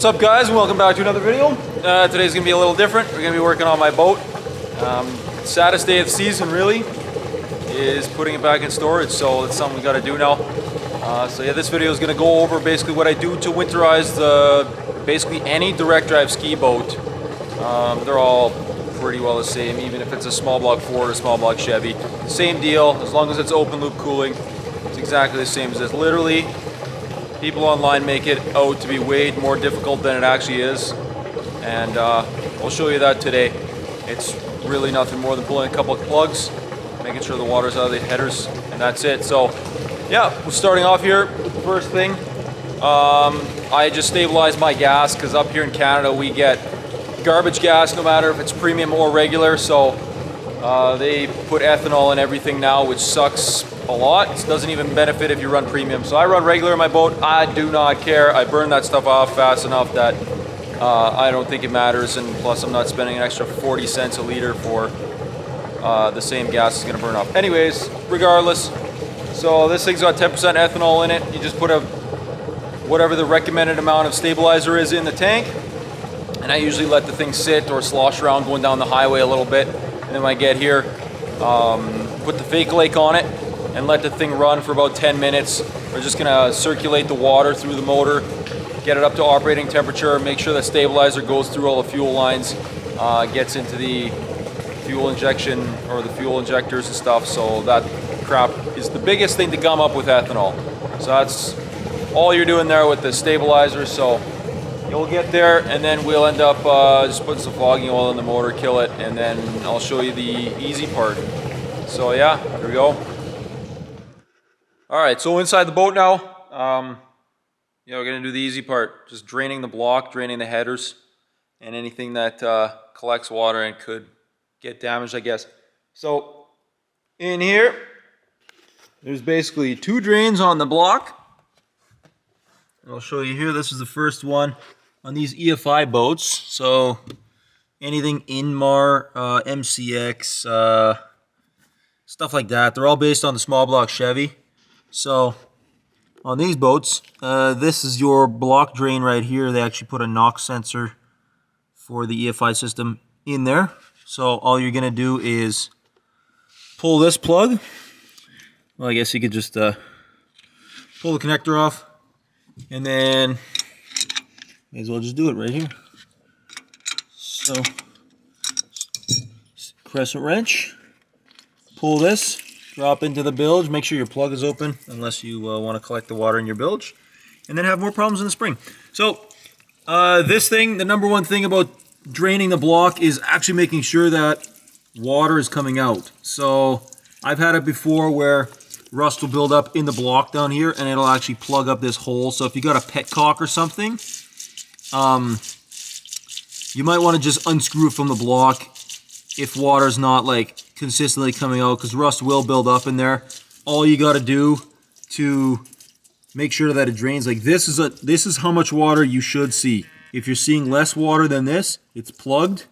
What's up, guys, and welcome back to another video. Today's gonna be a little different. We're gonna be working on my boat. Saddest day of the season, really, is putting it back in storage, so it's something we gotta do now. So yeah, this video is gonna go over basically what I do to winterize basically any direct drive ski boat. They're all pretty well the same, even if it's a small block Ford or a small block Chevy. Same deal, as long as it's open loop cooling, it's exactly the same as this. Literally, people online make it out to be way more difficult than it actually is, and I'll show you that today. It's really nothing more than pulling a couple of plugs, making sure the water's out of the headers, and that's it. So yeah, we're starting off here with the first thing. I just stabilized my gas because up here in Canada we get garbage gas no matter if it's premium or regular, so they put ethanol in everything now, which sucks a lot. It doesn't even benefit if you run premium. So I run regular in my boat. I do not care. I burn that stuff off fast enough that I don't think it matters, and plus I'm not spending an extra 40 cents a liter for the same gas is going to burn off. Anyways, regardless, so this thing's got 10% ethanol in it. You just put whatever the recommended amount of stabilizer is in the tank, and I usually let the thing sit or slosh around going down the highway a little bit, and then when I get here, put the fake lake on it and let the thing run for about 10 minutes. We're just gonna circulate the water through the motor, get it up to operating temperature, make sure that stabilizer goes through all the fuel lines, gets into the fuel injection or the fuel injectors and stuff. So that crap is the biggest thing to gum up with ethanol. So that's all you're doing there with the stabilizer. So you'll get there, and then we'll end up just putting some fogging oil in the motor, kill it, and then I'll show you the easy part. So yeah, here we go. All right, so inside the boat now, yeah, we're gonna do the easy part, just draining the block, draining the headers, and anything that collects water and could get damaged, I guess. So in here, there's basically two drains on the block. I'll show you here. This is the first one on these EFI boats. So anything Inmar, MCX, stuff like that. They're all based on the small block Chevy. So on these boats, this is your block drain right here. They actually put a NOx sensor for the EFI system in there. So all you're gonna do is pull this plug. Well, I guess you could just pull the connector off, and then may as well just do it right here. So crescent wrench, pull this, drop into the bilge, make sure your plug is open unless you want to collect the water in your bilge, and then have more problems in the spring. So this thing, the number one thing about draining the block is actually making sure that water is coming out. So I've had it before where rust will build up in the block down here and it'll actually plug up this hole. So if you got a petcock or something, you might want to just unscrew it from the block if water's not like consistently coming out, because rust will build up in there. All you got to do to make sure that it drains, like this is how much water you should see. If you're seeing less water than this, it's plugged,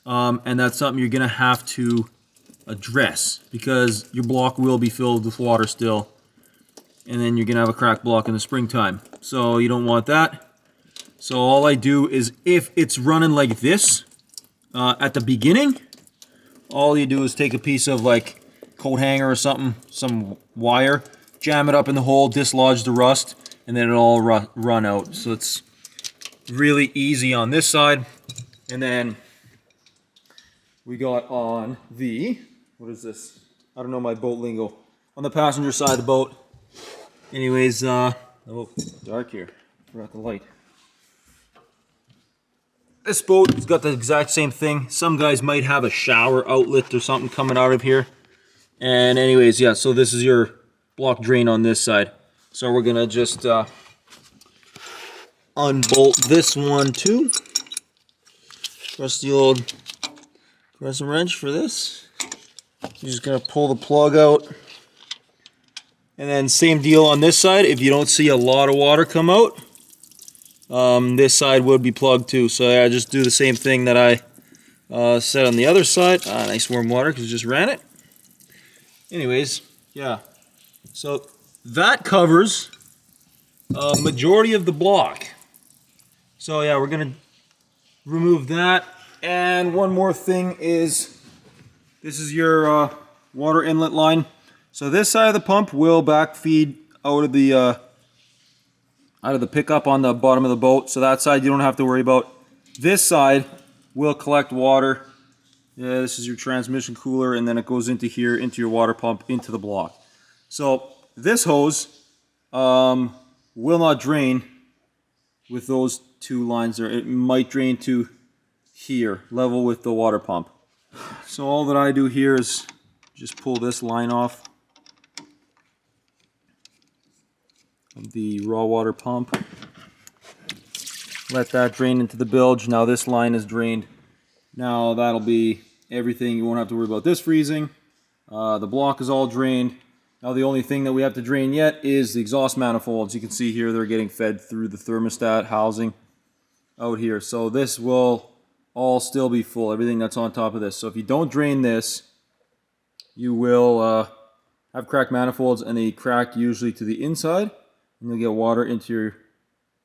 and that's something you're gonna have to address, because your block will be filled with water still, and then you're gonna have a cracked block in the springtime. So you don't want that. So all I do is, if it's running like this at the beginning, all you do is take a piece of like coat hanger or something, some wire, jam it up in the hole, dislodge the rust, and then it'll all run out. So it's really easy on this side. And then we got on the, what is this? I don't know my boat lingo. On the passenger side of the boat. Anyways, oh, dark here. Forgot the light. This boat has got the exact same thing. Some guys might have a shower outlet or something coming out of here. And anyways, yeah, so this is your block drain on this side. So we're gonna just unbolt this one too. Press the old crescent wrench for this. You're just gonna pull the plug out. And then same deal on this side. If you don't see a lot of water come out, this side would be plugged too. So I just do the same thing that I said on the other side. Nice warm water because you just ran it. Anyways, yeah. So that covers a majority of the block. So yeah, we're gonna remove that. And one more thing is, this is your water inlet line. So this side of the pump will backfeed out of the pickup on the bottom of the boat. So that side you don't have to worry about. This side will collect water. Yeah, this is your transmission cooler, and then it goes into here, into your water pump, into the block. So this hose will not drain with those two lines there. It might drain to here, level with the water pump. So all that I do here is just pull this line off of the raw water pump. Let that drain into the bilge. Now this line is drained. Now that'll be everything. You won't have to worry about this freezing. The block is all drained. Now the only thing that we have to drain yet is the exhaust manifolds. You can see here they're getting fed through the thermostat housing out here. So this will all still be full, everything that's on top of this. So if you don't drain this, you will have cracked manifolds, and they crack usually to the inside, and you'll get water into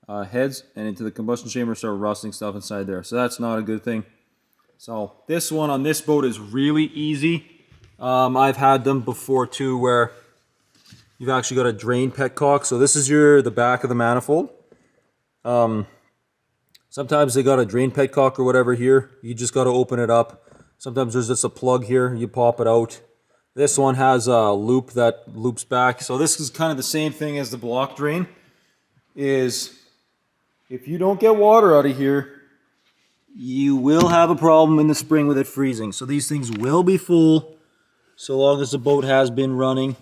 your heads and into the combustion chamber, start rusting stuff inside there. So that's not a good thing. So this one on this boat is really easy. I've had them before too, where you've actually got a drain petcock. So this is the back of the manifold. Sometimes they got a drain petcock or whatever here. You just got to open it up. Sometimes there's just a plug here. You pop it out. This one has a loop that loops back. So this is kind of the same thing as the block drain. Is if you don't get water out of here, you will have a problem in the spring with it freezing. So these things will be full so long as the boat has been running.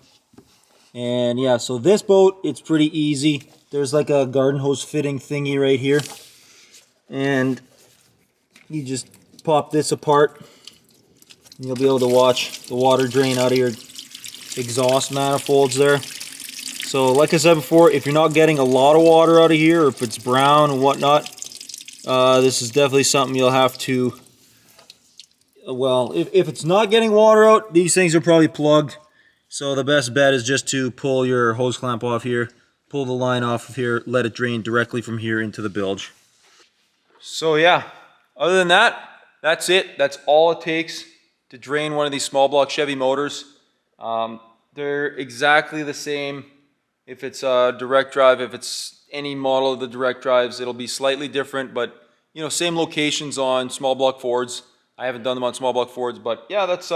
And yeah, so this boat, it's pretty easy. There's like a garden hose fitting thingy right here. And you just pop this apart, and you'll be able to watch the water drain out of your exhaust manifolds there. So like I said before, if you're not getting a lot of water out of here, or if it's brown and whatnot, this is definitely something you'll have to, well, if it's not getting water out, these things are probably plugged. So the best bet is just to pull your hose clamp off here, pull the line off of here, let it drain directly from here into the bilge. So yeah, other than that, that's it. That's all it takes to drain one of these small block Chevy motors. They're exactly the same if it's a direct drive, if it's any model of the direct drives. It'll be slightly different, but you know, same locations on small block Fords. I haven't done them on small block Fords, but yeah, that's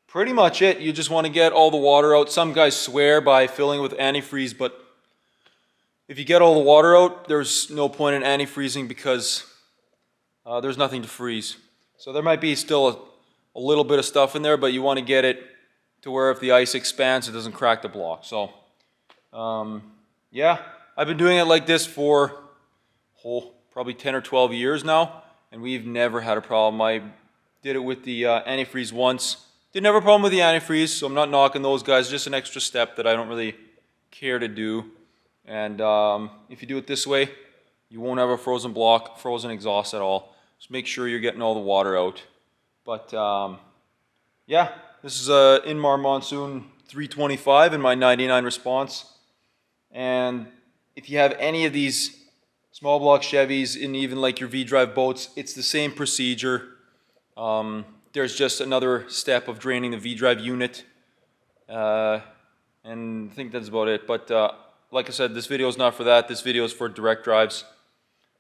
pretty much it. You just want to get all the water out. Some guys swear by filling with antifreeze, but if you get all the water out, there's no point in antifreezing because there's nothing to freeze. So there might be still a little bit of stuff in there, but you want to get it to where if the ice expands, it doesn't crack the block. So yeah, I've been doing it like this for probably 10 or 12 years now, and we've never had a problem. I did it with the antifreeze once. Didn't have a problem with the antifreeze, so I'm not knocking those guys. Just an extra step that I don't really care to do. And if you do it this way, you won't have a frozen block, frozen exhaust at all. Just make sure you're getting all the water out. But yeah, this is a Inmar Monsoon 325 in my 99 response. And if you have any of these small block Chevys and even like your V-Drive boats, it's the same procedure. There's just another step of draining the V-Drive unit. And I think that's about it. But like I said, this video is not for that. This video is for direct drives.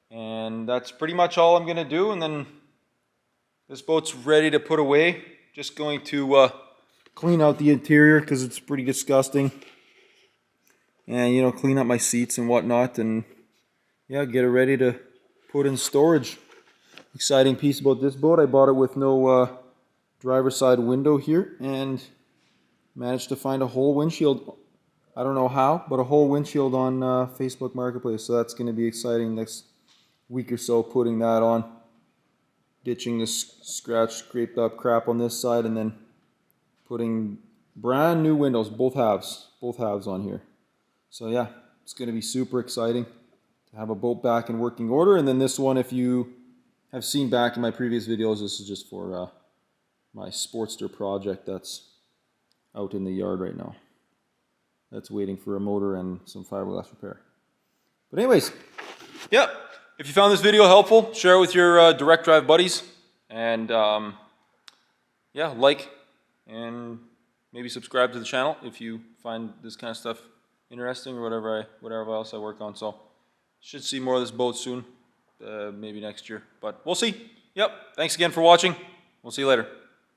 And that's pretty much all I'm going to do. And then this boat's ready to put away. Just going to clean out the interior because it's pretty disgusting. And, you know, clean up my seats and whatnot. And, yeah, get it ready to put in storage. Exciting piece about this boat, I bought it with no driver's side window here. And managed to find a whole windshield. I don't know how, but a whole windshield on Facebook Marketplace. So that's going to be exciting next week or so, putting that on. Ditching this scratched, scraped up crap on this side, and then putting brand new windows, both halves on here. So yeah, it's going to be super exciting to have a boat back in working order. And then this one, if you have seen back in my previous videos, this is just for my Sportster project that's out in the yard right now. That's waiting for a motor and some fiberglass repair. But anyways, yep, If you found this video helpful, share it with your direct drive buddies. And yeah, like and maybe subscribe to the channel if you find this kind of stuff interesting or whatever else I work on. So should see more of this boat soon, maybe next year, but we'll see. Yep. Thanks again for watching. We'll see you later.